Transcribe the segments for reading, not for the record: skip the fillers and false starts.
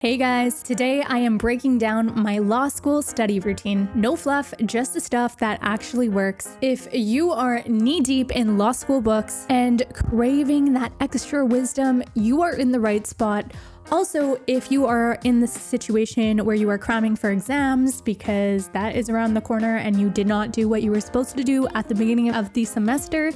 Hey guys, today I am breaking down my law school study routine. No fluff, just the stuff that actually works. If you are knee-deep in law school books and craving that extra wisdom, you are in the right spot. Also, if you are in the situation where you are cramming for exams because that is around the corner and you did not do what you were supposed to do at the beginning of the semester,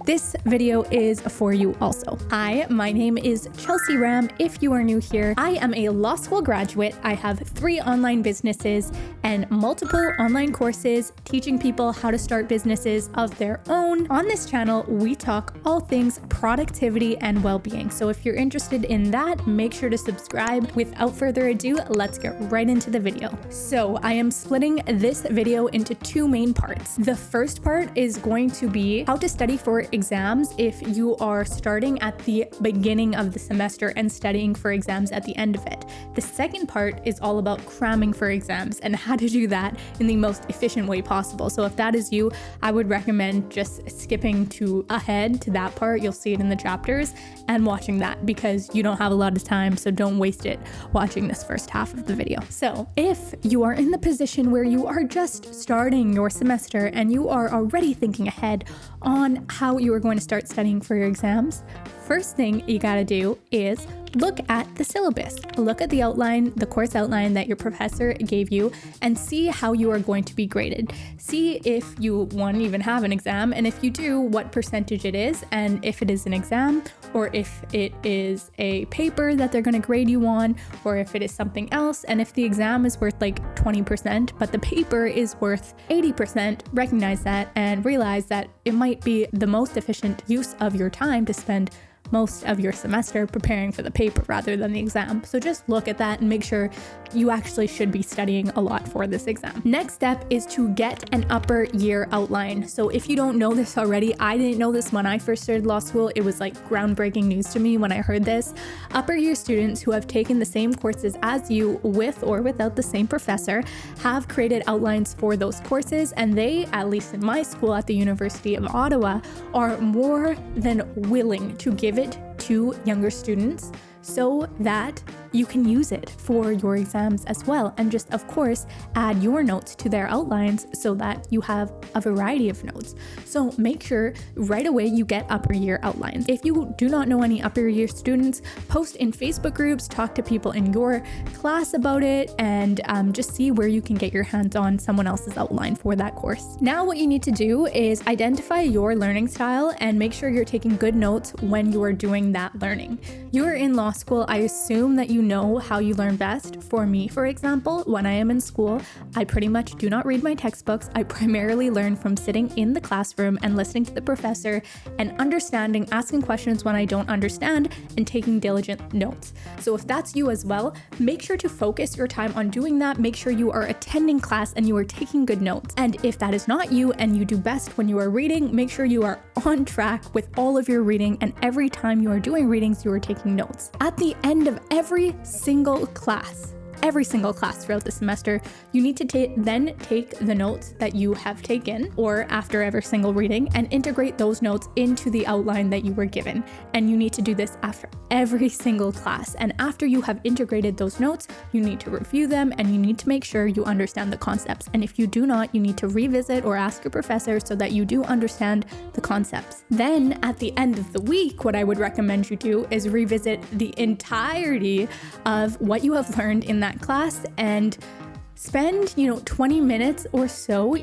this video is for you also. Hi, my name is Chelsea Ram. If you are new here, I am a law school graduate. I have 3 online businesses and multiple online courses teaching people how to start businesses of their own. On this channel, we talk all things productivity and well-being. So if you're interested in that, make sure to subscribe. Without further ado, let's get right into the video. So I am splitting this video into 2 main parts. The first part is going to be how to study for exams if you are starting at the beginning of the semester and studying for exams at the end of it. The second part is all about cramming for exams and how to do that in the most efficient way possible. So if that is you, I would recommend just skipping ahead to that part. You'll see it in the chapters and watching that because you don't have a lot of time, so don't waste it watching this first half of the video. So if you are in the position where you are just starting your semester and you are already thinking ahead on how you are going to start studying for your exams, first thing you gotta do is look at the syllabus. Look at the outline, the course outline that your professor gave you, and see how you are going to be graded. See if you, one, even have an exam, and if you do, what percentage it is, and if it is an exam, or if it is a paper that they're gonna grade you on, or if it is something else, and if the exam is worth like 20%, but the paper is worth 80%, recognize that and realize that it might be the most efficient use of your time to spend most of your semester preparing for the paper rather than the exam. So just look at that and make sure you actually should be studying a lot for this exam. Next step is to get an upper year outline. So if you don't know this already, I didn't know this when I first started law school. It was like groundbreaking news to me when I heard this. Upper year students who have taken the same courses as you with or without the same professor have created outlines for those courses, and they, at least in my school at the University of Ottawa, are more than willing to give it to younger students so that you can use it for your exams as well, and just of course add your notes to their outlines so that you have a variety of notes. So make sure right away you get upper year outlines. If you do not know any upper year students, post in Facebook groups, talk to people in your class about it, and just see where you can get your hands on someone else's outline for that course. Now what you need to do is identify your learning style and make sure you're taking good notes when you are doing that learning. You're in law school, I assume that you know how you learn best. For me, for example, when I am in school, I pretty much do not read my textbooks. I primarily learn from sitting in the classroom and listening to the professor and understanding, asking questions when I don't understand, and taking diligent notes. So if that's you as well, make sure to focus your time on doing that. Make sure you are attending class and you are taking good notes. And if that is not you and you do best when you are reading, make sure you are on track with all of your reading, and every time you are doing readings, you are taking notes. At the end of every single class throughout the semester, you need to then take the notes that you have taken, or after every single reading, and integrate those notes into the outline that you were given. And you need to do this after every single class. And after you have integrated those notes, you need to review them and you need to make sure you understand the concepts. And if you do not, you need to revisit or ask your professor so that you do understand the concepts. Then at the end of the week, what I would recommend you do is revisit the entirety of what you have learned in that class and spend 20 minutes or so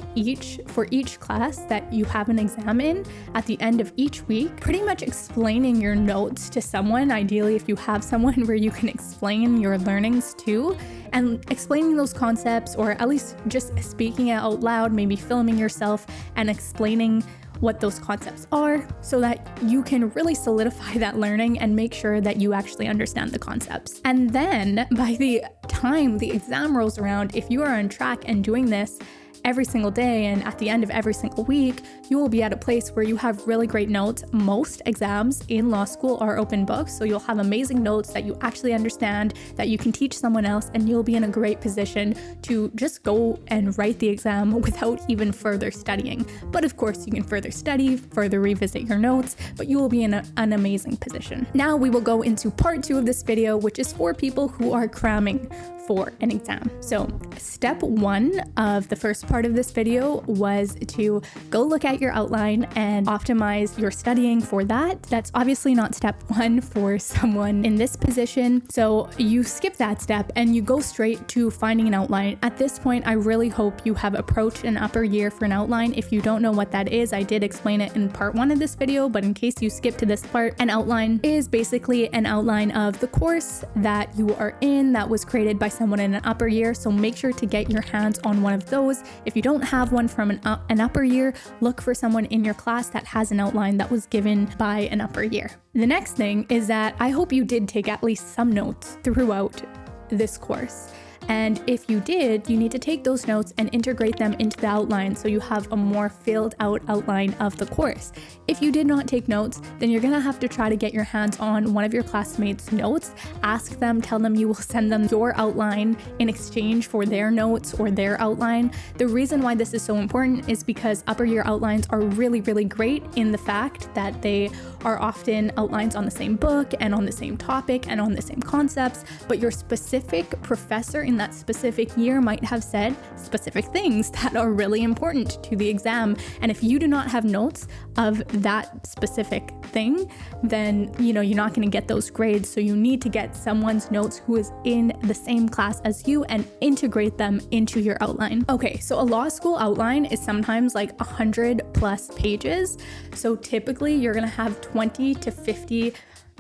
for each class that you have an exam in at the end of each week, pretty much explaining your notes to someone, ideally if you have someone where you can explain your learnings to, and explaining those concepts, or at least just speaking it out loud, maybe filming yourself and explaining what those concepts are so that you can really solidify that learning and make sure that you actually understand the concepts. And then by the time the exam rolls around, if you are on track and doing this every single day and at the end of every single week, you will be at a place where you have really great notes. Most exams in law school are open books, so you'll have amazing notes that you actually understand, that you can teach someone else, and you'll be in a great position to just go and write the exam without even further studying. But of course, you can further study, further revisit your notes, but you will be in an amazing position. Now we will go into part 2 of this video, which is for people who are cramming for an exam. So step 1 of the first part of this video was to go look at your outline and optimize your studying for that. That's obviously not step 1 for someone in this position. So you skip that step and you go straight to finding an outline. At this point, I really hope you have approached an upper year for an outline. If you don't know what that is, I did explain it in part 1 of this video, but in case you skip to this part, an outline is basically an outline of the course that you are in that was created by someone in an upper year. So make sure to get your hands on one of those. If you don't have one from an upper year, look for someone in your class that has an outline that was given by an upper year. The next thing is that I hope you did take at least some notes throughout this course. And if you did, you need to take those notes and integrate them into the outline so you have a more filled out outline of the course. If you did not take notes, then you're gonna have to try to get your hands on one of your classmates' notes. Ask them, tell them you will send them your outline in exchange for their notes or their outline. The reason why this is so important is because upper year outlines are really, really great in the fact that they are often outlines on the same book and on the same topic and on the same concepts, but your specific professor in that specific year might have said specific things that are really important to the exam. And if you do not have notes of that specific thing, then you're not going to get those grades. So you need to get someone's notes who is in the same class as you and integrate them into your outline. Okay, so a law school outline is sometimes like 100+ pages. So typically you're going to have 20 to 50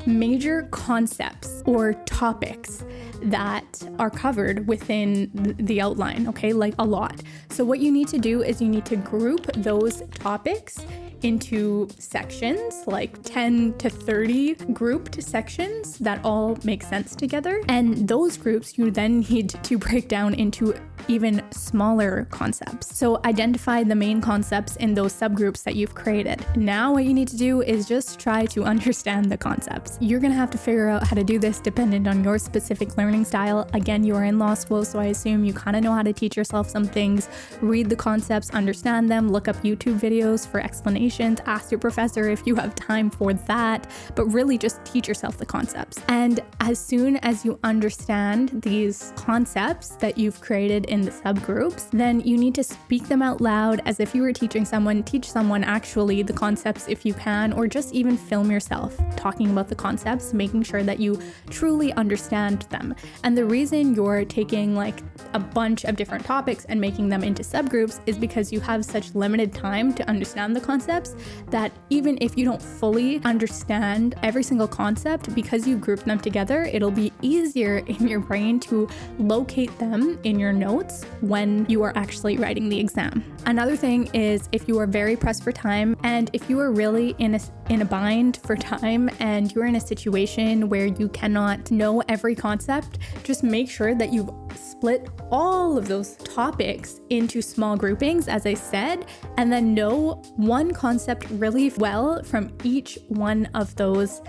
major concepts or topics that are covered within the outline, okay, like a lot. So what you need to do is you need to group those topics into sections, like 10 to 30 grouped sections that all make sense together. And those groups you then need to break down into even smaller concepts. So identify the main concepts in those subgroups that you've created. Now what you need to do is just try to understand the concepts. You're gonna have to figure out how to do this dependent on your specific learning style. Again, you are in law school, so I assume you kind of know how to teach yourself some things. Read the concepts, understand them, look up YouTube videos for explanations, ask your professor if you have time for that, but really just teach yourself the concepts. And as soon as you understand these concepts that you've created in the subgroups, then you need to speak them out loud as if you were teaching someone. Teach someone actually the concepts if you can, or just even film yourself talking about the concepts, making sure that you truly understand them. And the reason you're taking like a bunch of different topics and making them into subgroups is because you have such limited time to understand the concepts that even if you don't fully understand every single concept, because you group them together, it'll be easier in your brain to locate them in your notes when you are actually writing the exam. Another thing is if you are very pressed for time, and if you are really in a bind for time and you're in a situation where you cannot know every concept, just make sure that you've split all of those topics into small groupings, as I said, and then know one concept really well from each one of those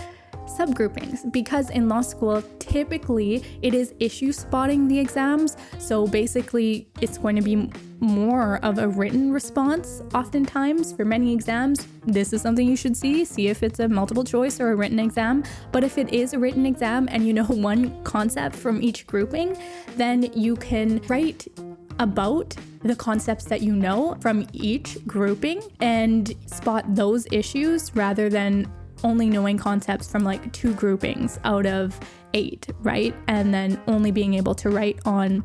subgroupings, because in law school typically it is issue spotting the exams. So basically it's going to be more of a written response oftentimes for many exams. This is something you should see if it's a multiple choice or a written exam. But if it is a written exam and you know one concept from each grouping, then you can write about the concepts that you know from each grouping and spot those issues rather than only knowing concepts from like 2 groupings out of 8, right? And then only being able to write on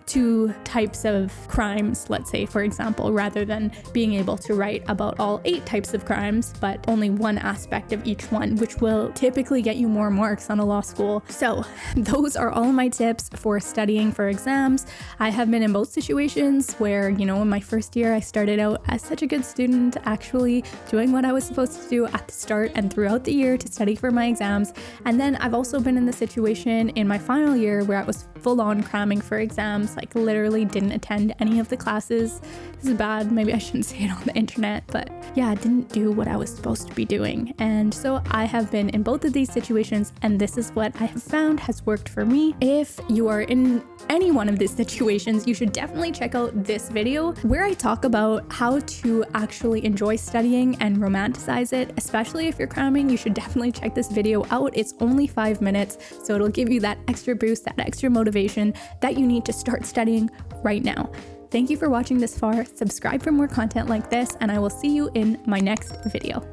2 types of crimes, let's say, for example, rather than being able to write about all 8 types of crimes, but only one aspect of each one, which will typically get you more marks on a law school. So those are all my tips for studying for exams. I have been in both situations where, in my first year, I started out as such a good student, actually doing what I was supposed to do at the start and throughout the year to study for my exams. And then I've also been in the situation in my final year where I was full on cramming for exams, like literally didn't attend any of the classes. This is bad. Maybe I shouldn't say it on the internet, but yeah, I didn't do what I was supposed to be doing. And so I have been in both of these situations, and this is what I have found has worked for me. If you are in any one of these situations, you should definitely check out this video where I talk about how to actually enjoy studying and romanticize it. Especially if you're cramming, you should definitely check this video out. It's only 5 minutes, so it'll give you that extra boost, that extra motivation that you need to start studying right now. Thank you for watching this far. Subscribe for more content like this, and I will see you in my next video.